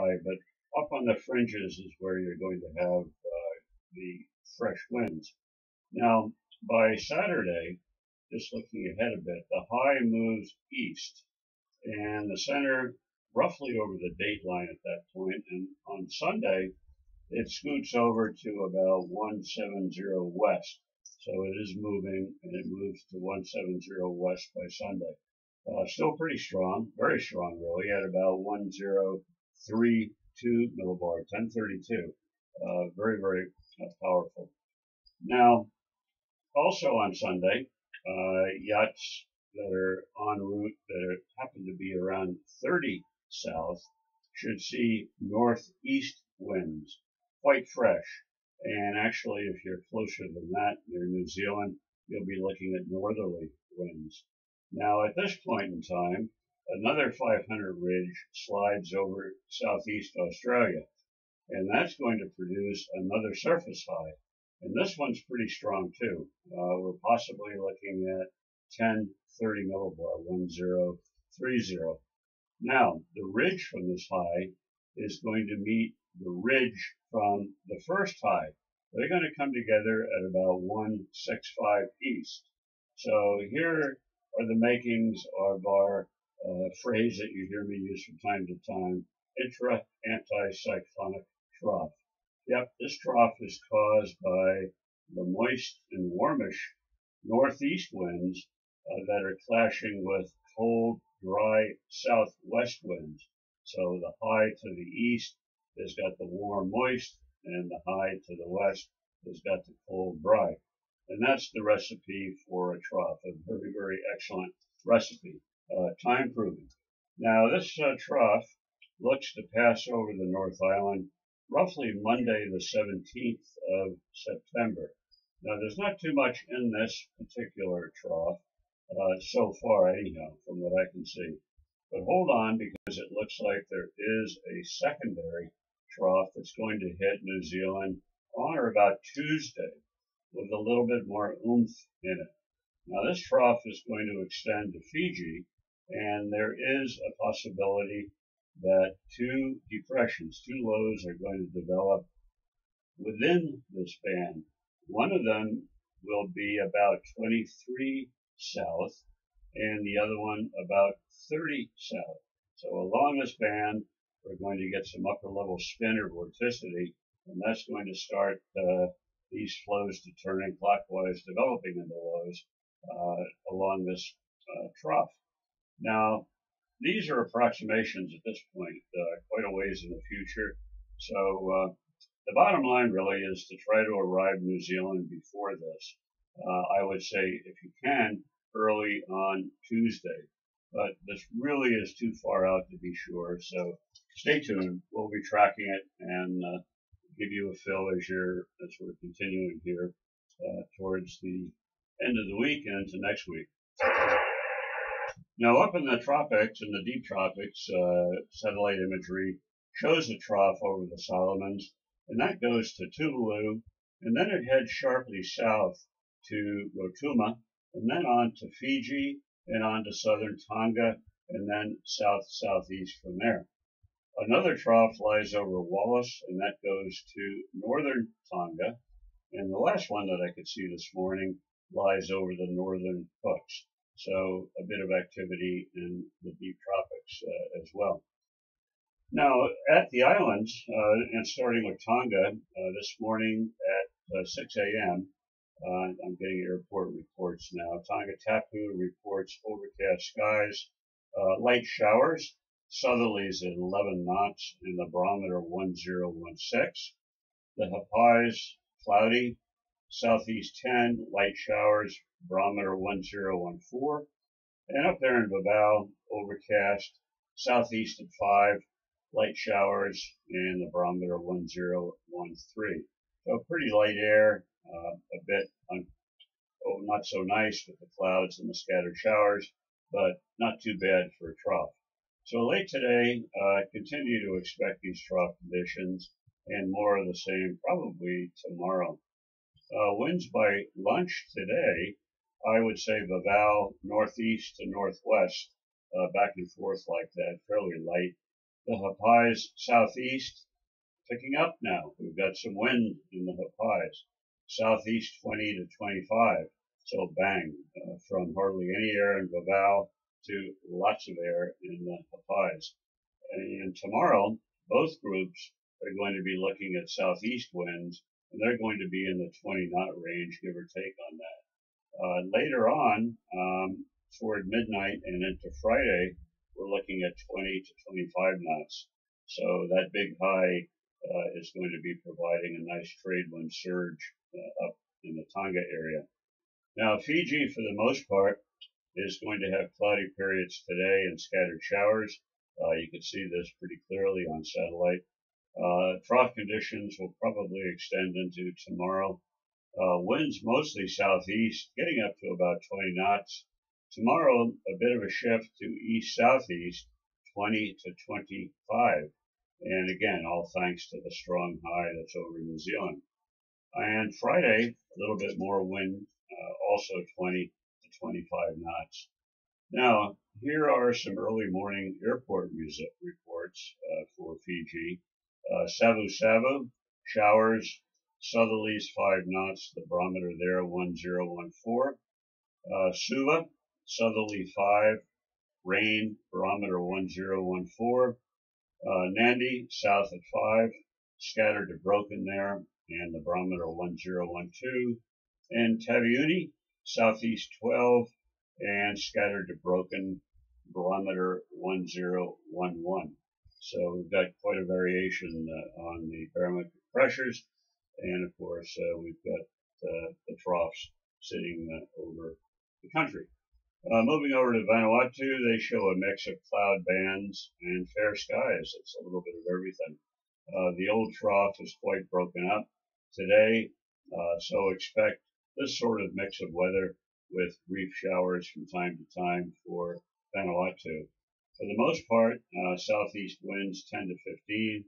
high, but up on the fringes is where you're going to have the fresh winds. Now, by Saturday, just looking ahead a bit, the high moves east, and the center roughly over the date line at that point, and on Sunday, it scoots over to about 170 west. So it is moving, and it moves to 170 west by Sunday. Still pretty strong, very strong really, at about 1032 millibar, 1032. Very, very powerful. Now, also on Sunday, yachts that are en route that happen to be around 30 south should see northeast winds, quite fresh. And actually, if you're closer than that near New Zealand, you'll be looking at northerly winds. Now, at this point in time, another 500 ridge slides over southeast Australia, and that's going to produce another surface high. And this one's pretty strong too. We're possibly looking at 1030 millibar, 1030. Now, the ridge from this high is going to meet the ridge from the first high. They're going to come together at about 165 east. So here are the makings of our phrase that you hear me use from time to time, intra-anticyclonic trough. Yep, this trough is caused by the moist and warmish northeast winds that are clashing with cold, dry southwest winds. So the high to the east has got the warm, moist, and the high to the west has got the cold, dry. And that's the recipe for a trough, a very, very excellent recipe, time proven. Now this trough looks to pass over the North Island roughly Monday the 17th of September. Now there's not too much in this particular trough so far anyhow, from what I can see. But hold on, because it looks like there is a secondary trough that's going to hit New Zealand on or about Tuesday with a little bit more oomph in it. Now this trough is going to extend to Fiji, and there is a possibility that two depressions, two lows are going to develop within this band. One of them will be about 23 south, and the other one about 30 south. So along this band, we're going to get some upper level spin or vorticity, and that's going to start these flows to turning clockwise, developing into lows along this trough. Now, these are approximations at this point, quite a ways in the future. So the bottom line really is to try to arrive in New Zealand before this. I would say, if you can, early on Tuesday. But this really is too far out to be sure. So stay tuned. We'll be tracking it and give you a fill as we're continuing here towards the end of the week and into next week. Now, up in the tropics, in the deep tropics, satellite imagery shows a trough over the Solomons, and that goes to Tuvalu, and then it heads sharply south to Rotuma, and then on to Fiji, and on to southern Tonga, and then south-southeast from there. Another trough lies over Wallis, and that goes to northern Tonga, and the last one that I could see this morning lies over the northern Hooks. So a bit of activity in the deep tropics as well. Now, at the islands, and starting with Tonga, this morning at 6 a.m., I'm getting airport reports now. Tonga Tapu reports overcast skies, light showers, southerlies at 11 knots, and the barometer 1016. The Hapais, cloudy, southeast 10, light showers, barometer 1014. And up there in Vavau, overcast, southeast at 5, light showers, and the barometer 1013. So pretty light air, a bit not so nice with the clouds and the scattered showers, but not too bad for a trough. So late today, continue to expect these trough conditions and more of the same probably tomorrow. Winds by lunch today, I would say Vavau northeast to northwest, back and forth like that, fairly light. The Hapais southeast picking up now. We've got some wind in the Hapais. Southeast 20 to 25. So bang, from hardly any air in Vavau to lots of air in the Hapais. And tomorrow, both groups are going to be looking at southeast winds, and they're going to be in the 20-knot range, give or take on that. Later on, toward midnight and into Friday, we're looking at 20 to 25 knots. So that big high is going to be providing a nice trade wind surge up in the Tonga area. Now, Fiji, for the most part, is going to have cloudy periods today and scattered showers. You can see this pretty clearly on satellite. Trough conditions will probably extend into tomorrow. Winds mostly southeast, getting up to about 20 knots. Tomorrow, a bit of a shift to east-southeast, 20 to 25. And again, all thanks to the strong high that's over New Zealand. And Friday, a little bit more wind, also 20 to 25 knots. Now, here are some early morning airport music reports for Fiji. Savu Savu, showers, southerlies 5 knots, the barometer there 1014. Suva, southerly 5, rain, barometer 1014. Nandi, south at 5, scattered to broken there, and the barometer 1012. And Taveuni, southeast 12, and scattered to broken, barometer 1011. So we've got quite a variation on the barometric pressures, and of course we've got the troughs sitting over the country. Moving over to Vanuatu, they show a mix of cloud bands and fair skies. It's a little bit of everything. The old trough is quite broken up today, so expect this sort of mix of weather with brief showers from time to time for Vanuatu. For the most part, southeast winds 10 to 15.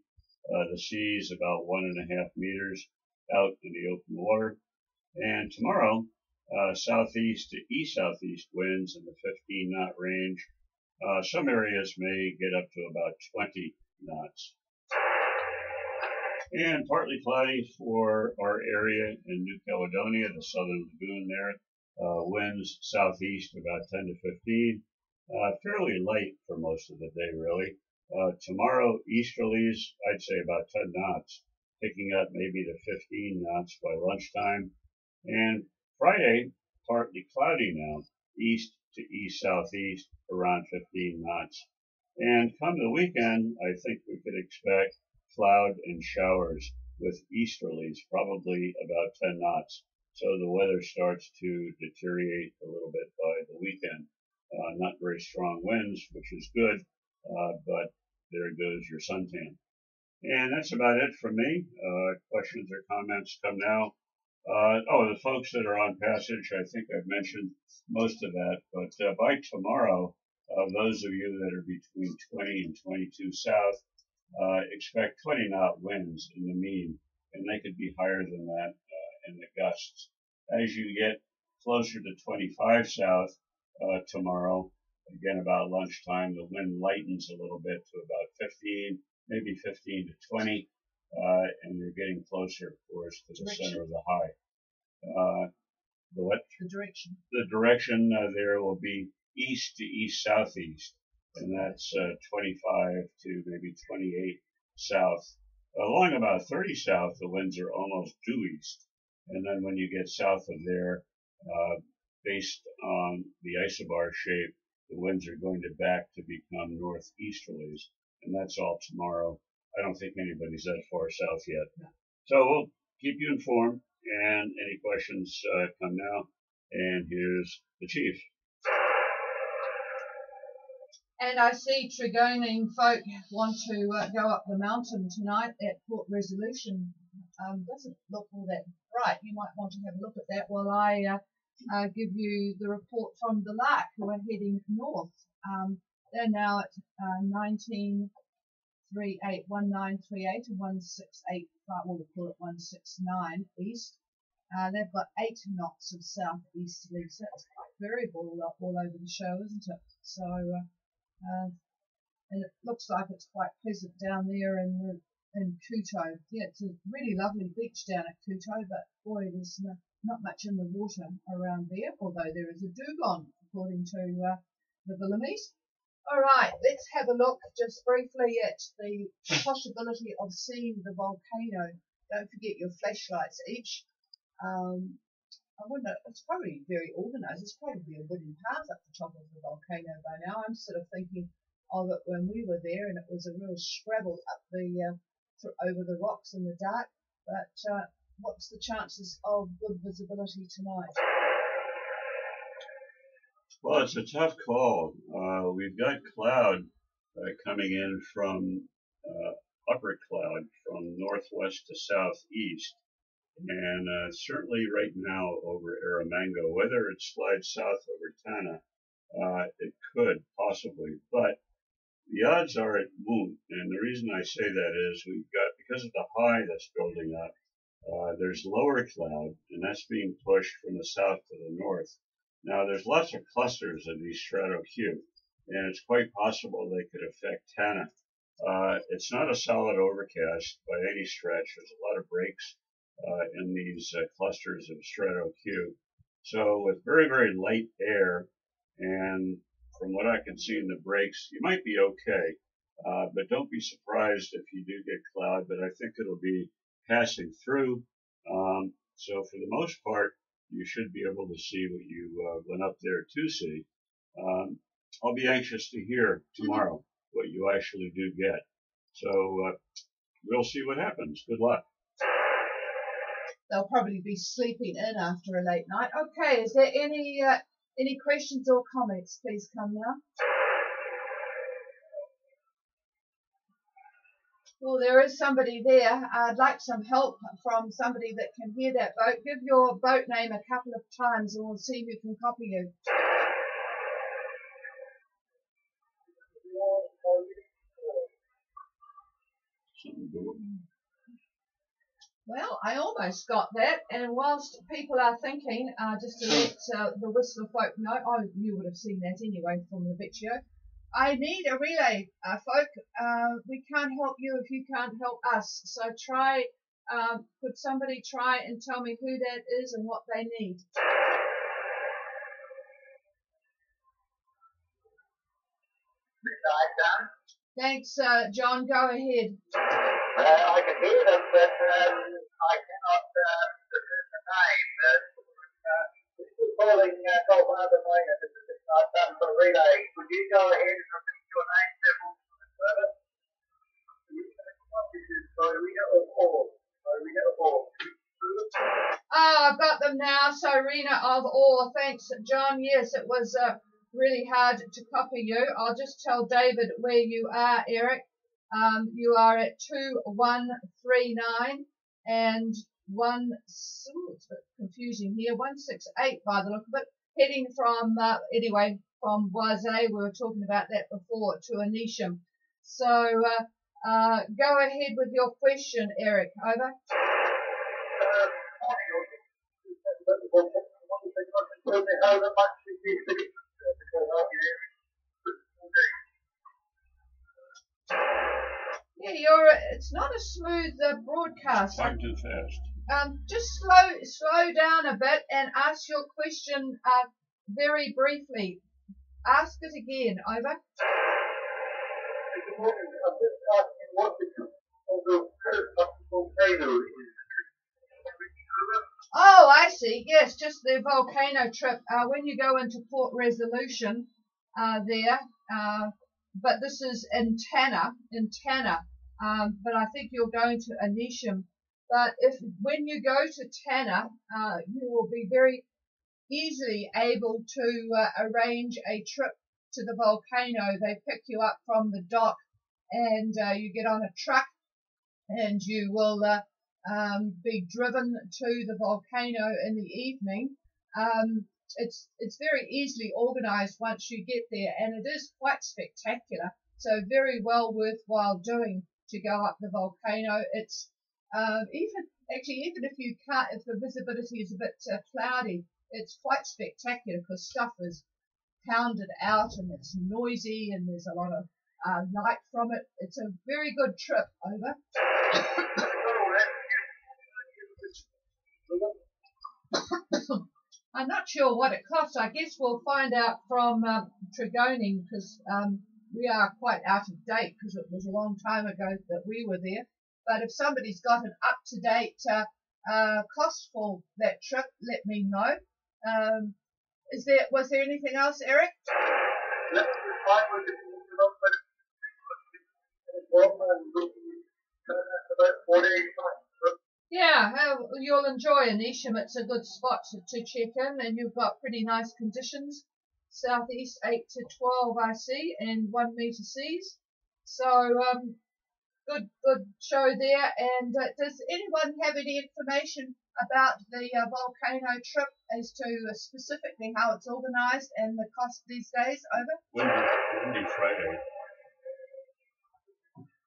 The sea is about 1.5 meters out in the open water. And tomorrow, southeast to east-southeast winds in the 15-knot range. Some areas may get up to about 20 knots. And partly cloudy for our area in New Caledonia, the southern lagoon there. Winds southeast about 10 to 15. Fairly light for most of the day, really. Tomorrow, easterlies, I'd say about 10 knots, picking up maybe to 15 knots by lunchtime. And Friday, partly cloudy now, east to east-southeast, around 15 knots. And come the weekend, I think we could expect cloud and showers with easterlies, probably about 10 knots. So the weather starts to deteriorate a little bit by the weekend. Not very strong winds, which is good, but there goes your suntan. And that's about it from me. Questions or comments come now. The folks that are on passage, I think I've mentioned most of that, but by tomorrow, those of you that are between 20 and 22 south, expect 20-knot winds in the mean, and they could be higher than that in the gusts. As you get closer to 25 south tomorrow, again about lunchtime, the wind lightens a little bit to about 15, maybe 15 to 20, and you're getting closer, of course, to the center of the high. The direction? The direction there will be east to east-southeast, and that's 25 to maybe 28 south. Along about 30 south, the winds are almost due east. And then when you get south of there, based on the isobar shape, the winds are going to back to become northeasterlies. And that's all tomorrow. I don't think anybody's that far south yet. No. So we'll keep you informed, and any questions come now. And here's the chief. And I see Tregoning folk want to go up the mountain tonight at Port Resolution. Doesn't look all that bright. You might want to have a look at that while I give you the report from the Lark, who are heading north. They're now at 1938, 1938 and 168, well, we'll call it 169 east. They've got 8 knots of southeasterly, so that's quite variable all over the show, isn't it? So and it looks like it's quite pleasant down there in Kuto. Yeah, it's a really lovely beach down at Kuto, but boy, there's not much in the water around there, although there is a dugong, according to the Villimies. All right, let's have a look just briefly at the possibility of seeing the volcano. Don't forget your flashlights each. I wonder, it's probably very organised. It's probably a wooden path up the top of the volcano by now. I'm sort of thinking of it when we were there, and it was a real scrabble up over the rocks in the dark. But what's the chances of good visibility tonight? Well, it's a tough call. We've got cloud coming in from upper cloud from northwest to southeast. And certainly right now over Erromango, whether it slides south over Tana, it could possibly, but the odds are it won't. And the reason I say that is because of the high that's building up, there's lower cloud, and that's being pushed from the south to the north. Now there's lots of clusters of these stratocu, and it's quite possible they could affect Tana. It's not a solid overcast by any stretch. There's a lot of breaks in these clusters of stratocu. So with very, very light air, and from what I can see in the breaks, you might be okay. But don't be surprised if you do get cloud, but I think it'll be passing through. So for the most part, you should be able to see what you went up there to see. I'll be anxious to hear tomorrow what you actually do get. So we'll see what happens. Good luck. They'll probably be sleeping in after a late night. Okay, is there any questions or comments? Please come now. Well, there is somebody there. I'd like some help from somebody that can hear that boat. Give your boat name a couple of times and we'll see who can copy you. Well, I almost got that, and whilst people are thinking, just to let the Whistler folk know, oh, you would have seen that anyway from the video, I need a relay, folk. We can't help you if you can't help us, so try, could somebody try and tell me who that is and what they need? Thanks, John, go ahead. I can hear them, but I cannot discern the name. We're calling Golf Harbour Miner. This is not done for relay. Would you go ahead and repeat your name several times further? This is Irina of Hall. Irina of Hall. Oh, I've got them now. Irina of Hall. Thanks, John. Yes, it was really hard to copy you. I'll just tell David where you are, Eric. You are at 2139 and it's a bit confusing here, 168 by the look of it, heading from, anyway, from Boise, we were talking about that before, to Anisham. So, go ahead with your question, Eric, over. Yeah, it's not a smooth broadcast. I'm too fast. Just slow down a bit and ask your question very briefly. Ask it again, over. Oh, I see. Yes, just the volcano trip. When you go into Port Resolution there, but this is in Tana, but I think you're going to Anisham. But when you go to Tana, you will be very easily able to arrange a trip to the volcano. They pick you up from the dock and you get on a truck and you will be driven to the volcano in the evening. It's very easily organized once you get there, and it is quite spectacular, so very well worthwhile doing to go up the volcano. It's even if you can't, if the visibility is a bit cloudy, it's quite spectacular because stuff is pounded out and it's noisy and there's a lot of night from it. It's a very good trip. Over. I'm not sure what it costs. I guess we'll find out from Tregoning, because we are quite out of date, because it was a long time ago that we were there. But if somebody's got an up-to-date cost for that trip, let me know. Was there anything else, Eric? Yeah, you'll enjoy Anisham. It's a good spot to check in, and you've got pretty nice conditions. Southeast 8 to 12 I see, and 1 metre seas. So good show there. And does anyone have any information about the volcano trip as to specifically how it's organised and the cost these days? Over. Windy Friday.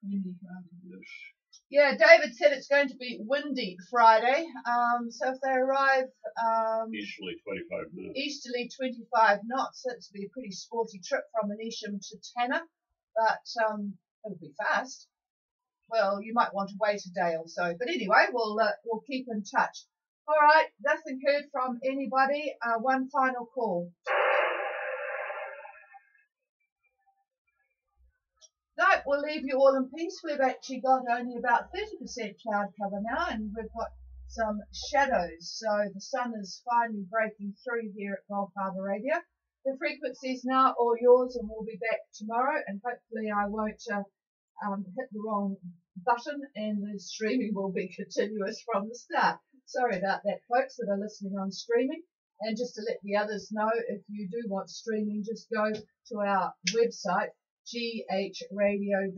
Windy Friday. Yes. Yeah, David said it's going to be windy Friday. So if they arrive Easterly 25 knots. Easterly 25 knots, that's be a pretty sporty trip from Anisham to Tanna, but it'll be fast. Well, you might want to wait a day or so, but anyway, we'll keep in touch. All right, nothing heard from anybody. One final call. No, we'll leave you all in peace. We've actually got only about 30% cloud cover now, and we've got some shadows. So the sun is finally breaking through here at Gulf Harbour Radio. The frequency is now all yours, and we'll be back tomorrow. And hopefully, I won't hit the wrong button, and the streaming will be continuous from the start. Sorry about that, folks that are listening on streaming. And just to let the others know, if you do want streaming, just go to our website, ghradio.co.nz,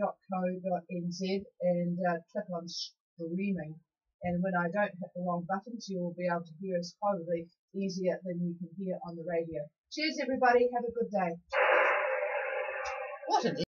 and click on streaming. And when I don't hit the wrong buttons, you will be able to hear us probably easier than you can hear on the radio. Cheers, everybody. Have a good day. What an